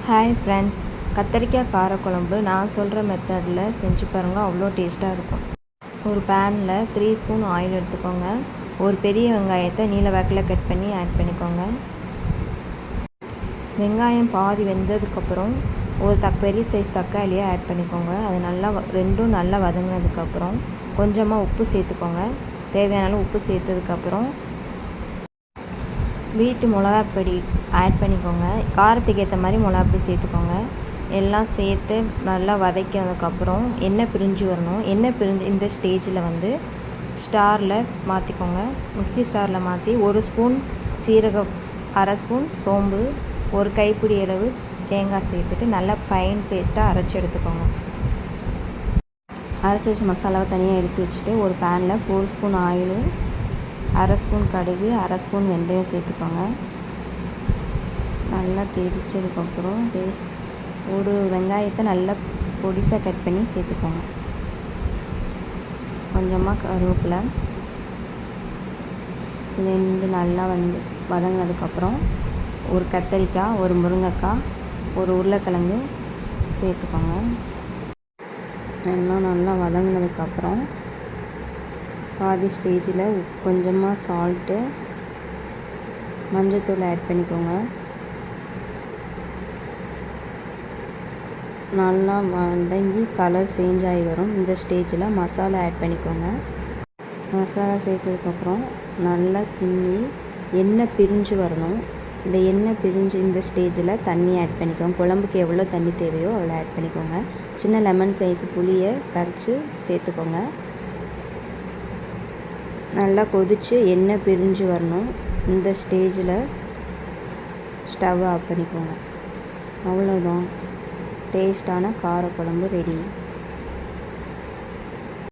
Hi friends, கத்தரிக்காய் காரக்குழம்பு நான் சொல்கிற மெத்தடில் செஞ்சு பாருங்கள். அவ்வளோ டேஸ்ட்டாக இருக்கும். ஒரு பேனில் 3 ஸ்பூன் ஆயில் எடுத்துக்கோங்க. ஒரு பெரிய வெங்காயத்தை நீல வாக்கில் கட் பண்ணி ஆட் பண்ணிக்கோங்க. வெங்காயம் பாதி வெந்ததுக்கப்புறம் ஒரு பெரிய சைஸ் தக்காளியை ஆட் பண்ணிக்கோங்க. அது ரெண்டும் நல்லா வதங்கினதுக்கப்புறம் கொஞ்சமாக உப்பு சேர்த்துக்கோங்க. தேவையான உப்பு சேர்த்ததுக்கப்புறம் வீட்டு மிளகாப்பொடி ஆட் பண்ணிக்கோங்க. காரத்துக்கு ஏற்ற மாதிரி மிளகாப்பொடி சேர்த்துக்கோங்க. எல்லாம் சேர்த்து நல்லா வதக்கினதுக்கப்புறம் எண்ணெய் பிரிஞ்சு வரணும். எண்ணெய் பிரிஞ்சு இந்த ஸ்டேஜில் ஸ்டாரில் மாற்றிக்கோங்க. மிக்ஸி ஸ்டாரில் மாற்றி 1 ஸ்பூன் சீரகம், 1/2 ஸ்பூன் சோம்பு, ஒரு கைப்பிடி அளவு தேங்காய் சேர்த்துட்டு நல்லா ஃபைன் பேஸ்ட்டாக அரைச்சி எடுத்துக்கோங்க. அரைச்சி வச்ச மசாலாவை தனியாக எடுத்து வச்சுட்டு ஒரு பேனில் 4 ஸ்பூன் ஆயில், 1/2 ஸ்பூன் கடுகு, 1/2 ஸ்பூன் வெந்தயம் சேர்த்துக்கோங்க. நல்லா தேய்ச்சதுக்கப்புறம் ஒரு வெங்காயத்தை நல்லா பொடிசாக கட் பண்ணி சேர்த்துக்கோங்க. கொஞ்சமாக கருவேப்பிலை. ரெண்டு நல்லா வதங்கினதுக்கப்புறம் ஒரு கத்தரிக்காய், ஒரு முருங்கைக்காய், ஒரு உருளைக்கிழங்கு சேர்த்துக்கோங்க. எல்லாம் நல்லா வதங்கினதுக்கப்புறம் பாதி ஸ்டேஜில் கொஞ்சமாக சால்ட்டு, மஞ்சள்தூள் ஆட் பண்ணிக்கோங்க. நல்லா வதங்கி கலர் சேஞ்ச் ஆகி வரும். இந்த ஸ்டேஜில் மசாலா ஆட் பண்ணிக்கோங்க. மசாலா சேர்த்ததுக்கப்புறம் நல்லா கிண்டி எண்ணெய் பிரிஞ்சு வரணும். இந்த எண்ணெய் பிரிஞ்சு இந்த ஸ்டேஜில் தண்ணி ஆட் பண்ணிக்கோங்க. குழம்புக்கு எவ்வளோ தண்ணி தேவையோ அவ்வளோ ஆட் பண்ணிக்கோங்க. சின்ன லெமன் சைஸ் புளியை கரைச்சி சேர்த்துக்கோங்க. நல்லா கொதித்து எண்ணெய் பிரிஞ்சு வரணும். இந்த ஸ்டேஜில் ஸ்டவ் ஆஃப் பண்ணிக்கோங்க. அவ்வளோதான், டேஸ்டான காரக்குழம்பு ரெடி.